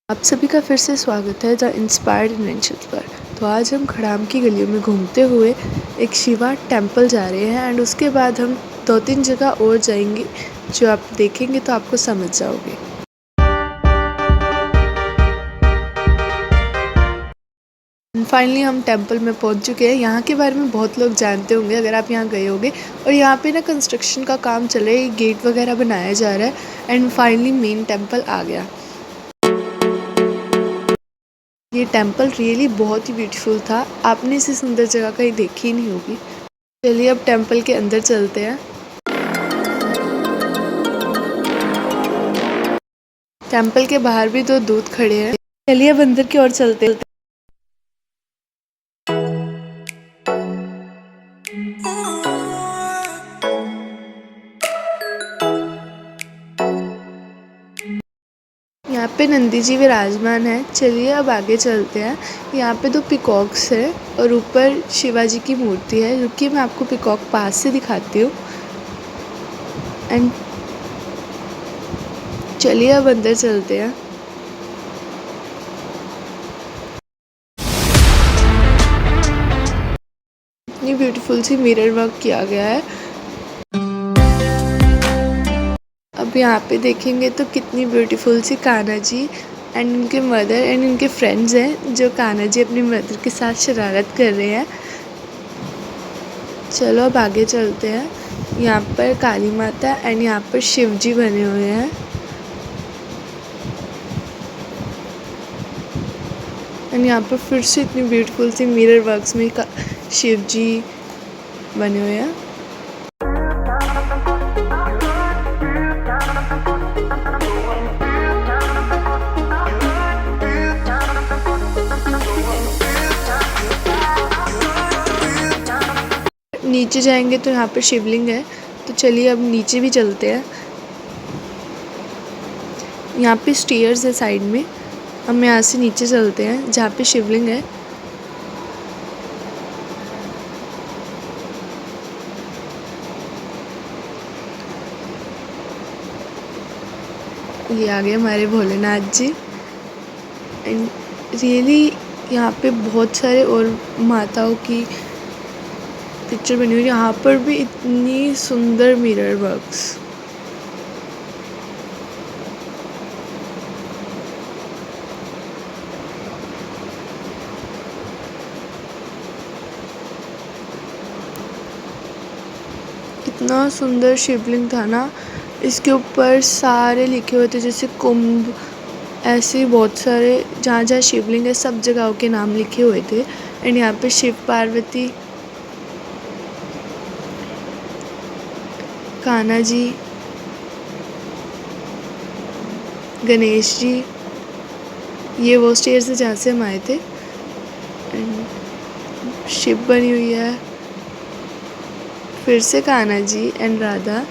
आप सभी का फिर से स्वागत है द इंस्पायर्ड इन्वेंशंस पर। तो आज हम खड़ाम की गलियों में घूमते हुए एक शिवा टेम्पल जा रहे हैं एंड उसके बाद हम 2-3 जगह और जाएंगे जो आप देखेंगे तो आपको समझ जाओगे। फाइनली हम टेम्पल में पहुंच चुके हैं। यहाँ के बारे में बहुत लोग जानते होंगे अगर आप यहाँ गए होंगे। और यहाँ पे ना कंस्ट्रक्शन का काम चल रहा है, गेट वगैरह बनाया जा रहा है एंड फाइनली मेन टेम्पल आ गया। ये टेम्पल रियली बहुत ही ब्यूटीफुल था। आपने इसे सुंदर जगह कहीं देखी ही नहीं होगी। चलिए अब टेम्पल के अंदर चलते हैं। टेम्पल के बाहर भी 2 दूत खड़े हैं। चलिए अब अंदर की ओर चलते हैं। यहाँ पे नंदी जी विराजमान है। चलिए अब आगे चलते हैं। यहाँ पे 2 पिकॉक्स है और ऊपर शिवाजी की मूर्ति है। रुकिए मैं आपको पिकॉक पास से दिखाती हूँ। एंड चलिए अब अंदर चलते हैं। इतनी ब्यूटीफुल सी मिरर वर्क किया गया है। अब यहाँ पे देखेंगे तो कितनी ब्यूटीफुल सी कान्हा जी एंड उनके मदर एंड उनके फ्रेंड्स हैं जो कान्हा जी अपनी मदर के साथ शरारत कर रहे हैं। चलो अब आगे चलते हैं। यहाँ पर काली माता एंड यहाँ पर शिव जी बने हुए हैं। एंड यहाँ पर फिर से इतनी ब्यूटीफुल सी मिरर वर्क्स में शिव जी बने हुए हैं। नीचे जाएंगे तो यहाँ पर शिवलिंग है। तो चलिए अब नीचे भी चलते हैं। यहाँ पे स्टेयर्स है साइड में। हम यहाँ से नीचे चलते हैं जहाँ पे शिवलिंग है। ये आ गए हमारे भोलेनाथ जी। एंड रियली यहाँ पे बहुत सारे और माताओं की पिक्चर बनी हुई है। यहाँ पर भी इतनी सुंदर मिरर वर्क्स। इतना सुंदर शिवलिंग था ना। इसके ऊपर सारे लिखे हुए थे जैसे कुंभ, ऐसे बहुत सारे जहाँ जहाँ शिवलिंग है सब जगहों के नाम लिखे हुए थे। एंड यहाँ पे शिव पार्वती, कान्हा जी, गणेश जी, ये वो स्टेयर्स है जहाँ से हम आए थे। एंड शिव बनी हुई है, फिर से कान्हा जी एंड राधा,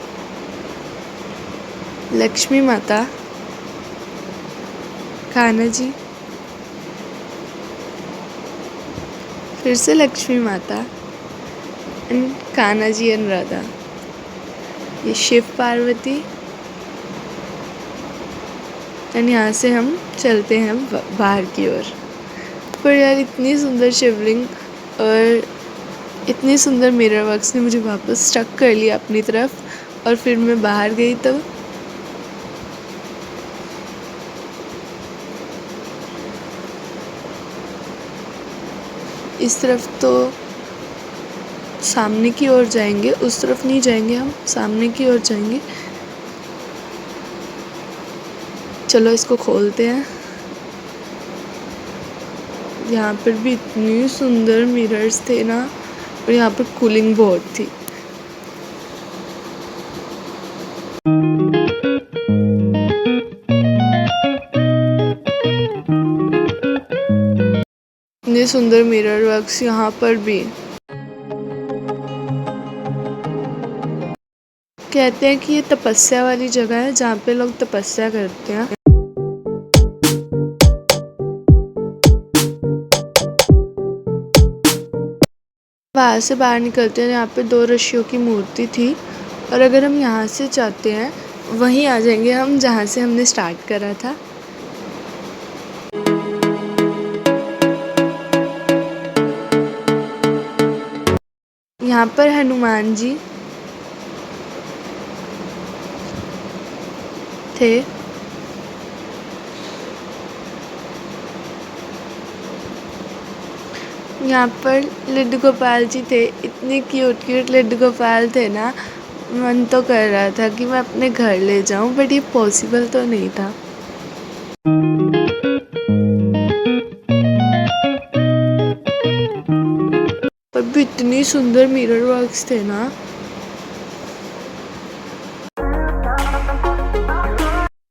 लक्ष्मी माता, कान्हा जी, फिर से लक्ष्मी माता एंड कान्हा जी एंड राधा। ये शिव पार्वती। एंड यहाँ से हम चलते हैं बाहर की ओर। पर यार इतनी सुंदर शिवलिंग और इतनी सुंदर मिरर वर्क्स ने मुझे वापस स्टक कर लिया अपनी तरफ। और फिर मैं बाहर गई तो इस तरफ तो सामने की ओर जाएंगे, उस तरफ नहीं जाएंगे, हम सामने की ओर जाएंगे। चलो इसको खोलते हैं। यहाँ पर भी इतनी सुंदर मिरर्स थे ना और यहाँ पर कूलिंग बहुत थी। इतने सुंदर मिरर वर्क्स यहाँ पर भी। कहते हैं कि ये तपस्या वाली जगह है जहाँ पे लोग तपस्या करते हैं। वहाँ से बाहर निकलते हैं। यहाँ पे 2 ऋषियों की मूर्ति थी और अगर हम यहाँ से जाते हैं वहीं आ जाएंगे हम जहाँ से हमने स्टार्ट करा था। यहाँ पर हनुमान जी थे। यहाँ पर लड्डू गोपाल जी थे। इतने क्यूट क्यूट लड्डू गोपाल थे ना, मन तो कर रहा था कि मैं अपने घर ले जाऊँ, बट ये पॉसिबल तो नहीं था। पर भी इतनी सुंदर मिरर वर्क्स थे ना।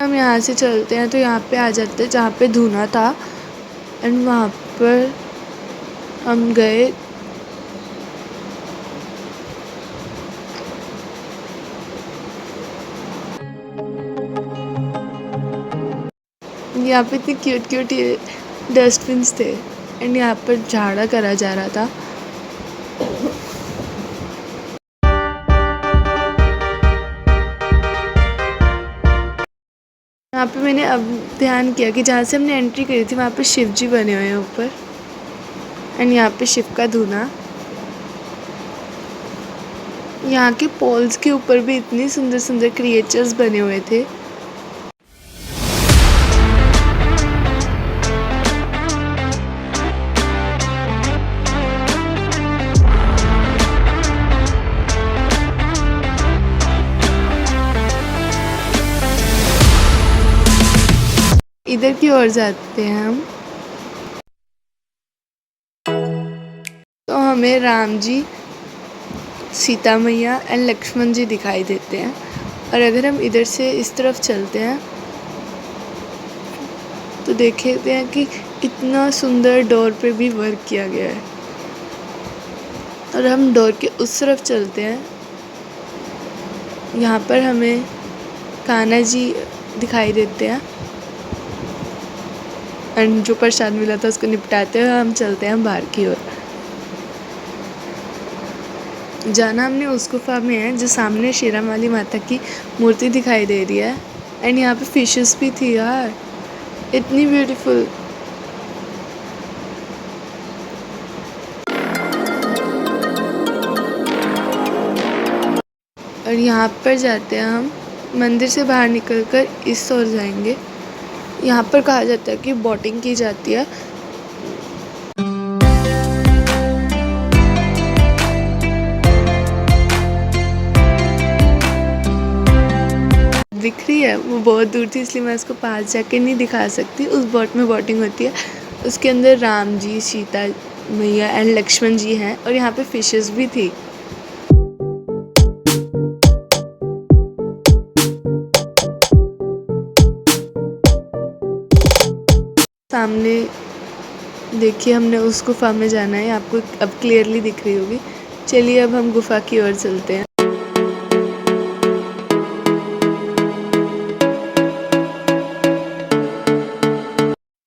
हम यहाँ से चलते हैं तो यहाँ पे आ जाते हैं जहाँ पे धुना था, एंड वहाँ पर हम गए। यहाँ पे इतनी क्यूट क्यूट डस्टबिन्स थे, एंड यहाँ पर झाड़ा करा जा रहा था। यहाँ पे मैंने अब ध्यान किया कि जहाँ से हमने एंट्री करी थी वहाँ पे शिव जी बने हुए हैं ऊपर, एंड यहाँ पे शिव का धुना। यहाँ के पोल्स के ऊपर भी इतनी सुंदर सुंदर क्रिएचर्स बने हुए थे। इधर की ओर जाते हैं हम, तो हमें राम जी, सीता मैया एंड लक्ष्मण जी दिखाई देते हैं। और अगर हम इधर से इस तरफ चलते हैं तो देखते हैं कि इतना सुंदर डोर पे भी वर्क किया गया है। और हम डोर के उस तरफ चलते हैं, यहाँ पर हमें कान्हा जी दिखाई देते हैं, एंड जो प्रसाद मिला था उसको निपटाते हुए हम चलते हैं बाहर की ओर। जाना हमने उस गुफा में है जो सामने शेरावाली वाली माता की मूर्ति दिखाई दे रही है, एंड यहाँ पे फिशेस भी थी यार, इतनी ब्यूटीफुल। और यहाँ पर जाते हैं हम, मंदिर से बाहर निकलकर इस ओर जाएंगे। यहाँ पर कहा जाता है कि बोटिंग की जाती है। दिख रही है, वो बहुत दूर थी इसलिए मैं उसको पास जाके नहीं दिखा सकती। उस बोट में बोटिंग होती है, उसके अंदर राम जी, सीता मैया एंड लक्ष्मण जी हैं, और यहाँ पे फिशेस भी थी। सामने देखिए, हमने उस गुफा में जाना है, आपको अब क्लियरली दिख रही होगी। चलिए अब हम गुफा की ओर चलते हैं।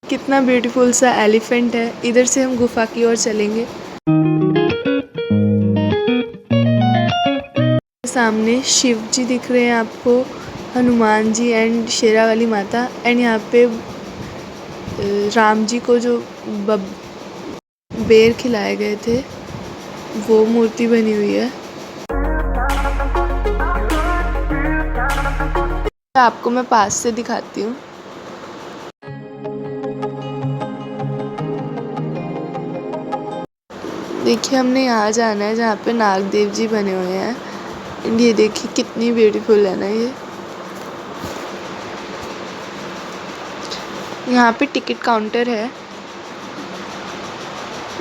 कितना ब्यूटीफुल सा एलिफेंट है। इधर से हम गुफा की ओर चलेंगे। सामने शिव जी दिख रहे हैं आपको, हनुमान जी एंड शेरावाली माता, एंड यहाँ पे राम जी को जो बेर खिलाए गए थे वो मूर्ति बनी हुई है। आपको मैं पास से दिखाती हूँ। देखिए, हमने यहाँ जाना है जहाँ पे नागदेव जी बने हुए हैं, एंड ये देखिए कितनी ब्यूटीफुल है ना ये। यहाँ पे टिकट काउंटर है,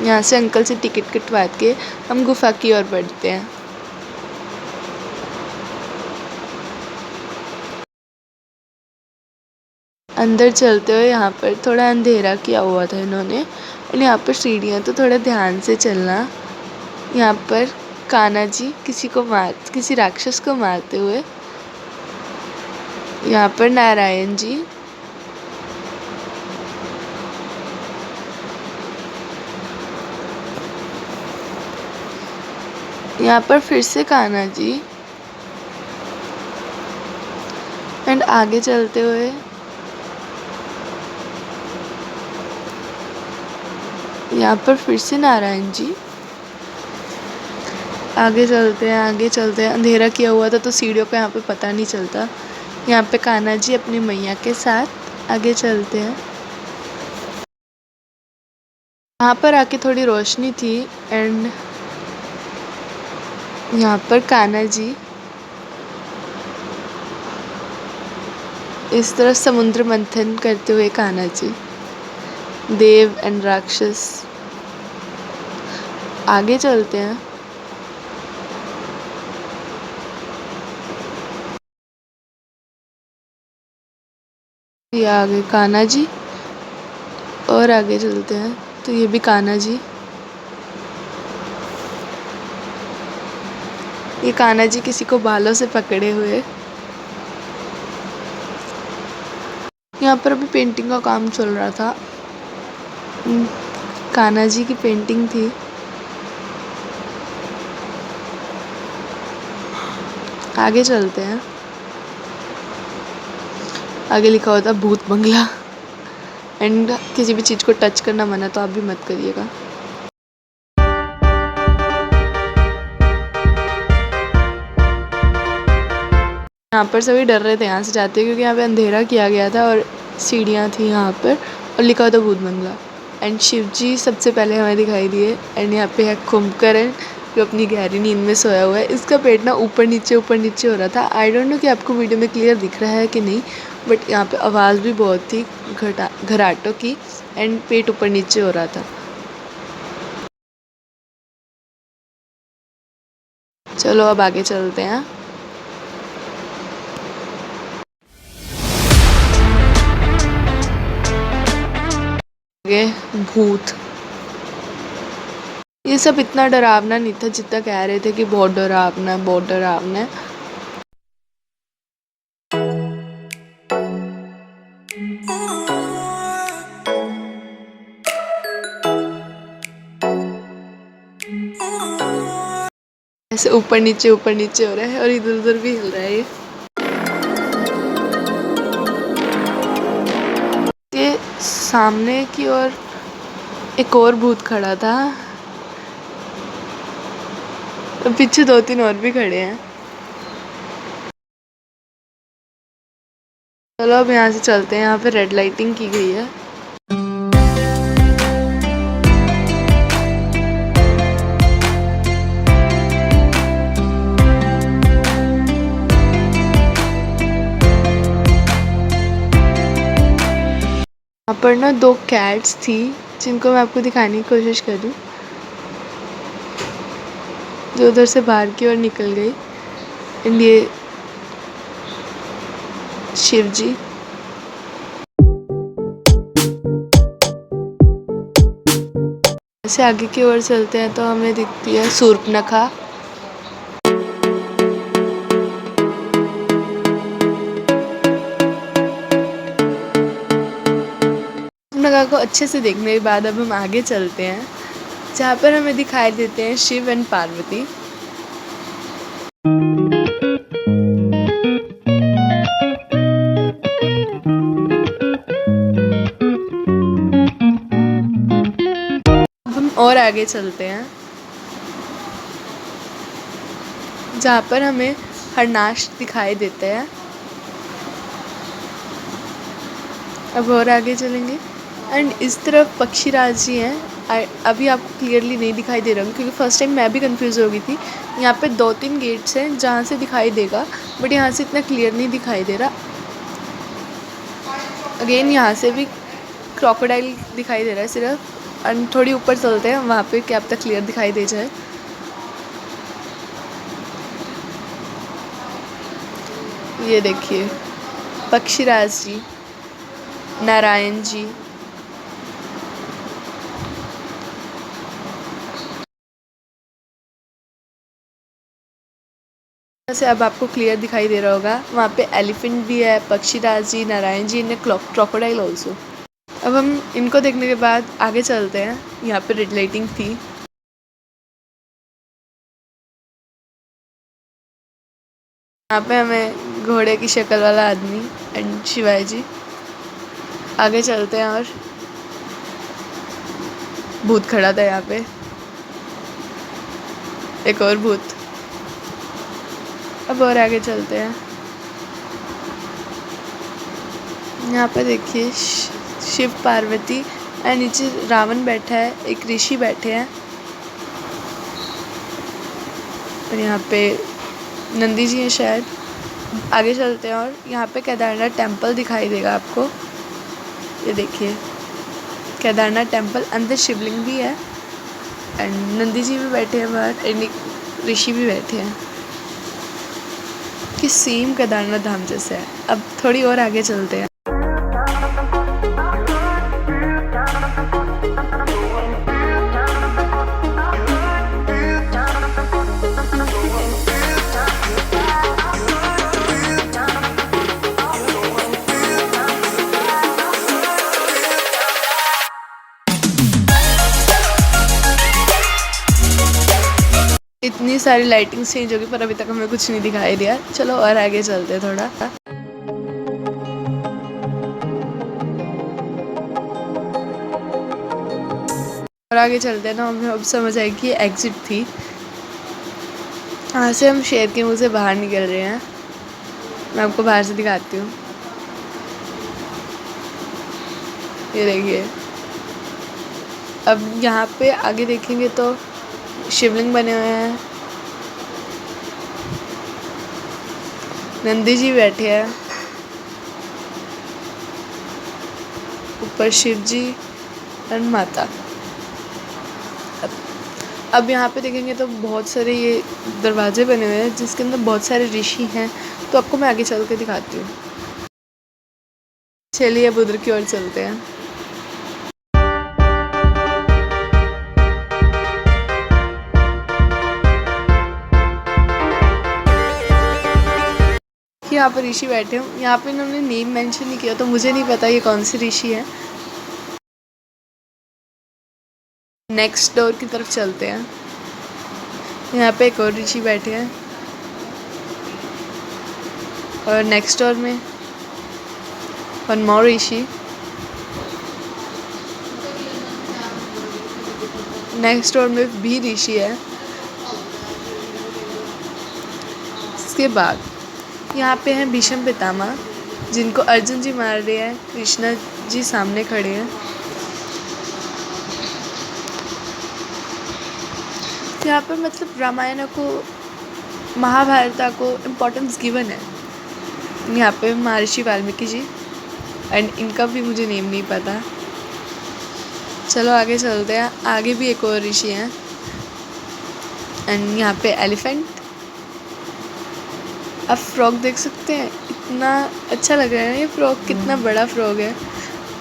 यहाँ से अंकल से टिकट कटवा के हम गुफा की ओर बढ़ते हैं। अंदर चलते हुए यहाँ पर थोड़ा अंधेरा किया हुआ था इन्होंने, और यहाँ पर सीढ़ियाँ, तो थोड़ा ध्यान से चलना। यहाँ पर कान्हा जी किसी राक्षस को मारते हुए, यहाँ पर नारायण जी, यहाँ पर फिर से कान्हा जी, एंड आगे चलते हुए यहाँ पर फिर से नारायण जी, आगे चलते हैं, आगे चलते हैं। अंधेरा किया हुआ था तो सीढ़ियों का यहाँ पे पता नहीं चलता। यहाँ पे कान्हा जी अपनी मैया के साथ आगे चलते हैं। यहाँ पर आके थोड़ी रोशनी थी एंड यहाँ पर कान्हा जी इस तरफ समुद्र मंथन करते हुए कान्हा जी, देव एंड राक्षस। आगे चलते हैं। ये आगे कान्हा जी और आगे चलते हैं तो ये भी कान्हा जी। ये कान्हा जी किसी को बालों से पकड़े हुए। यहाँ पर अभी पेंटिंग का काम चल रहा था। कान्हा जी की पेंटिंग थी। आगे चलते हैं। आगे लिखा होता भूत बंगला एंड किसी भी चीज़ को टच करना मना, तो आप भी मत करिएगा। यहाँ पर सभी डर रहे थे यहाँ से जाते क्योंकि यहाँ पे अंधेरा किया गया था और सीढ़ियाँ थी यहाँ पर और लिखा होता भूत बंगला। एंड शिव जी सबसे पहले हमें दिखाई दिए एंड यहाँ पे है कुंभकर्ण जो अपनी गहरी नींद में सोया हुआ है। इसका पेट ना ऊपर नीचे हो रहा था। आई डोंट नो कि आपको वीडियो में क्लियर दिख रहा है कि नहीं, बट यहाँ पे आवाज़ भी बहुत थी घराटों की एंड पेट ऊपर नीचे हो रहा था। चलो अब आगे चलते हैं। आगे भूत। ये सब इतना डरावना नहीं था जितना कह रहे थे कि बहुत डरावना है, बहुत डरावना है। ऐसे ऊपर नीचे हो रहा है और इधर उधर भी हिल रहा है। ये सामने की ओर एक और भूत खड़ा था, पीछे 2-3 और भी खड़े हैं। चलो अब यहाँ से चलते हैं। यहाँ पे रेड लाइटिंग की गई है। यहाँ पर ना 2 कैट्स थी जिनको मैं आपको दिखाने की कोशिश करूँ, जो उधर से बाहर की ओर निकल गई। एंड ये शिव जी। ऐसे आगे की ओर चलते हैं तो हमें दिखती है शूर्पणखा। शूर्पणखा को अच्छे से देखने के बाद अब हम आगे चलते हैं जहाँ पर हमें दिखाई देते हैं शिव एंड पार्वती। और आगे चलते हैं जहाँ पर हमें हरनाश दिखाई देते हैं। अब और आगे चलेंगे एंड इस तरफ पक्षीराज जी हैं। अभी आपको क्लियरली नहीं दिखाई दे रहा हूँ क्योंकि फर्स्ट टाइम मैं भी कंफ्यूज हो गई थी। यहाँ पे 2-3 गेट्स हैं जहाँ से दिखाई देगा, बट यहाँ से इतना क्लियर नहीं दिखाई दे रहा। अगेन यहाँ से भी क्रोकोडाइल दिखाई दे रहा है सिर्फ, एंड थोड़ी ऊपर चलते हैं वहाँ पे क्या अब तक क्लियर दिखाई दे जाए। ये देखिए पक्षीराज जी, नारायण जी। जैसे अब आपको क्लियर दिखाई दे रहा होगा, वहाँ पे एलिफेंट भी है, पक्षीराज जी, नारायण जी, इन्हें क्रोकोडाइल ऑल्सो। अब हम इनको देखने के बाद आगे चलते हैं। यहाँ पे रेड लाइटिंग थी। यहाँ पे हमें घोड़े की शक्ल वाला आदमी एंड शिवाजी। आगे चलते हैं और भूत खड़ा था यहाँ पे। एक और भूत। अब और आगे चलते हैं। यहाँ पे देखिए शिव पार्वती और नीचे रावण बैठा है, एक ऋषि बैठे हैं और यहाँ पे नंदी जी हैं शायद। आगे चलते हैं और यहाँ पे केदारनाथ टेम्पल दिखाई देगा आपको। ये देखिए केदारनाथ टेम्पल, अंदर शिवलिंग भी है एंड नंदी जी भी बैठे हैं बाहर एंड एक ऋषि भी बैठे हैं कि सेम केदारनाथ धाम जैसे है। अब थोड़ी और आगे चलते हैं। इतनी सारी लाइटिंग्स चेंज होगी पर अभी तक हमें कुछ नहीं दिखाई दिया। चलो और आगे चलते हैं थोड़ा। और आगे चलते हैं ना, हमें अब समझ आएगी कि एग्जिट थी। यहाँ से हम शेर के मुंह से बाहर निकल रहे हैं। मैं आपको बाहर से दिखाती हूँ। ये देखिए। अब यहाँ पे आगे देखेंगे तो शिवलिंग बने हुए हैं, नंदी जी बैठे हैं, ऊपर शिव जी और माता। अब यहाँ पे देखेंगे तो बहुत सारे ये दरवाजे बने हुए हैं जिसके अंदर बहुत सारे ऋषि हैं, तो आपको मैं आगे चल के दिखाती हूँ। चलिए अब उधर की ओर चलते हैं। यहाँ पर ऋषि बैठे हैं। यहाँ पे इन्होंने नेम मेंशन नहीं किया तो मुझे नहीं पता ये कौन से ऋषि हैं। नेक्स्ट डोर की तरफ चलते हैं। यहाँ पे एक और ऋषि बैठे हैं और नेक्स्ट डोर में वन मोर ऋषि। नेक्स्ट डोर में भी ऋषि है। इसके बाद यहाँ पे हैं भीष्म पितामह जिनको अर्जुन जी मार रहे हैं, कृष्णा जी सामने खड़े हैं। यहाँ पे मतलब रामायण को, महाभारत को इम्पोर्टेंस गिवन है। यहाँ पे महर्षि वाल्मीकि जी एंड इनका भी मुझे नेम नहीं पता। चलो आगे चलते हैं। आगे भी एक और ऋषि हैं एंड यहाँ पे एलिफेंट। आप फ्रॉग देख सकते हैं, इतना अच्छा लग रहा है ना ये फ्रॉग, कितना बड़ा फ्रॉग है।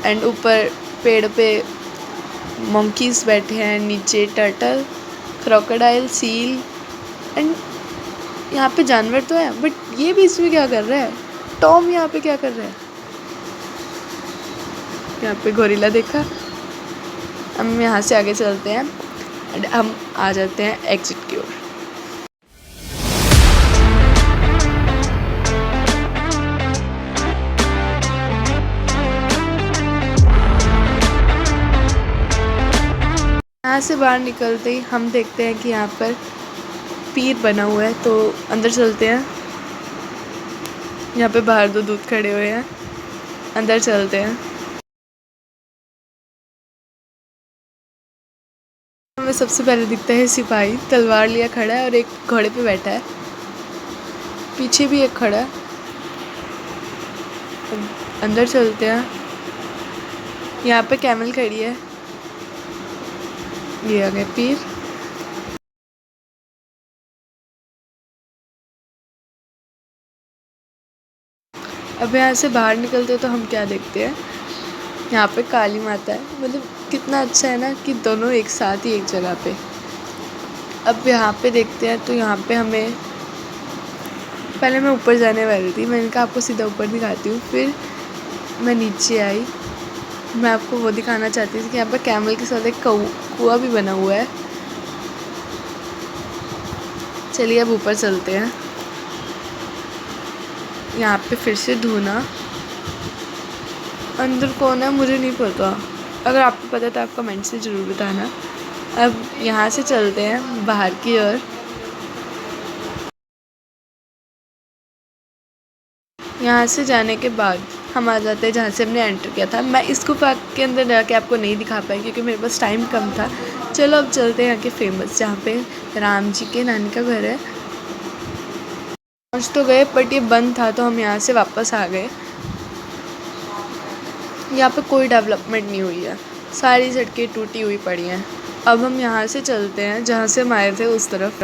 एंड ऊपर पेड़ पे मंकीज बैठे हैं, नीचे टर्टल, क्रोकोडाइल, सील एंड यहाँ पे जानवर तो है बट ये बीच में क्या कर रहा है? टॉम यहाँ पे क्या कर रहा है? यहाँ पे गोरिल्ला देखा। हम यहाँ से आगे चलते हैं एंड हम आ जाते हैं एग्जिट की ओर। यहाँ से बाहर निकलते ही हम देखते हैं कि यहाँ पर पीर बना हुआ है, तो अंदर चलते हैं। यहाँ पे बाहर दो दूत खड़े हुए हैं, अंदर चलते हैं। हमें सबसे पहले दिखता है सिपाही, तलवार लिया खड़ा है और एक घोड़े पे बैठा है। पीछे भी एक खड़ा है। अंदर चलते हैं। यहाँ पे कैमल खड़ी है। ये आ गए पीर। अब यहाँ से बाहर निकलते तो हम क्या देखते हैं, यहाँ पे काली माता है। मतलब कितना अच्छा है ना कि दोनों एक साथ ही एक जगह पे। अब यहाँ पे देखते हैं तो यहाँ पे हमें, पहले मैं ऊपर जाने वाली थी, मैंने कहा आपको सीधा ऊपर दिखाती हूँ, फिर मैं नीचे आई। मैं आपको वो दिखाना चाहती थी कि यहाँ पर कैमल के साथ एक कुआं भी बना हुआ है। चलिए अब ऊपर चलते हैं। यहाँ पे फिर से धुना। अंदर कौन है मुझे नहीं पता, अगर आपको पता तो आप कमेंट से ज़रूर बताना। अब यहाँ से चलते हैं बाहर की ओर। यहाँ से जाने के बाद हम आ जाते हैं जहाँ से हमने एंटर किया था। मैं इस गुफा के अंदर जाके आपको नहीं दिखा पाई क्योंकि मेरे पास टाइम कम था। चलो अब चलते हैं यहाँ के फेमस, जहाँ पे राम जी के नानी का घर है। पहुँच तो गए बट ये बंद था, तो हम यहाँ से वापस आ गए। यहाँ पे कोई डेवलपमेंट नहीं हुई है, सारी सड़कें टूटी हुई पड़ी हैं। अब हम यहाँ से चलते हैं जहाँ से हम आए थे उस तरफ।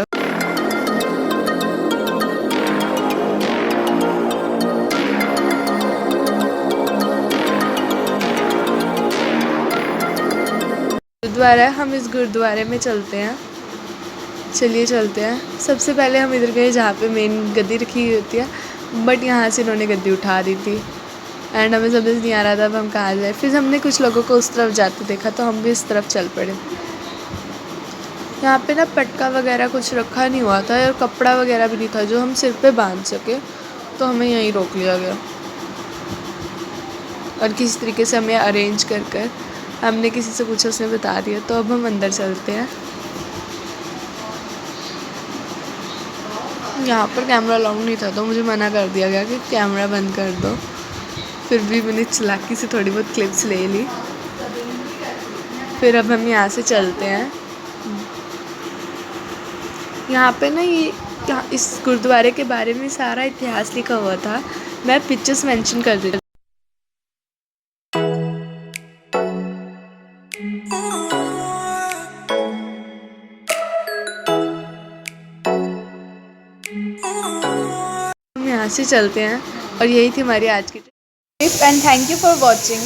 गुरुद्वारा है, हम इस गुरुद्वारे में चलते हैं। चलिए चलते हैं। सबसे पहले हम इधर गए जहाँ पे मेन गद्दी रखी हुई होती है, बट यहाँ से इन्होंने गद्दी उठा दी थी एंड हमें समझ नहीं आ रहा था अब हम कहाँ जाए। फिर हमने कुछ लोगों को उस तरफ जाते देखा तो हम भी इस तरफ चल पड़े। यहाँ पे ना पटका वगैरह कुछ रखा नहीं हुआ था और कपड़ा वगैरह भी नहीं था जो हम सिर पे बांध सके, तो हमें यहीं रोक लिया गया और किसी तरीके से हमें अरेंज कर हमने किसी से पूछा, उसने बता दिया। तो अब हम अंदर चलते हैं। यहाँ पर कैमरा अलाउड नहीं था तो मुझे मना कर दिया गया कि कैमरा बंद कर दो। फिर भी मैंने चालाकी से थोड़ी बहुत क्लिप्स ले ली। फिर अब हम यहाँ से चलते हैं। यहाँ पे ना ये इस गुरुद्वारे के बारे में सारा इतिहास लिखा हुआ था, मैं पिक्चर्स मेंशन कर देती हूँ। हम यहाँ से चलते हैं और यही थी हमारी आज की trip and thank you for watching.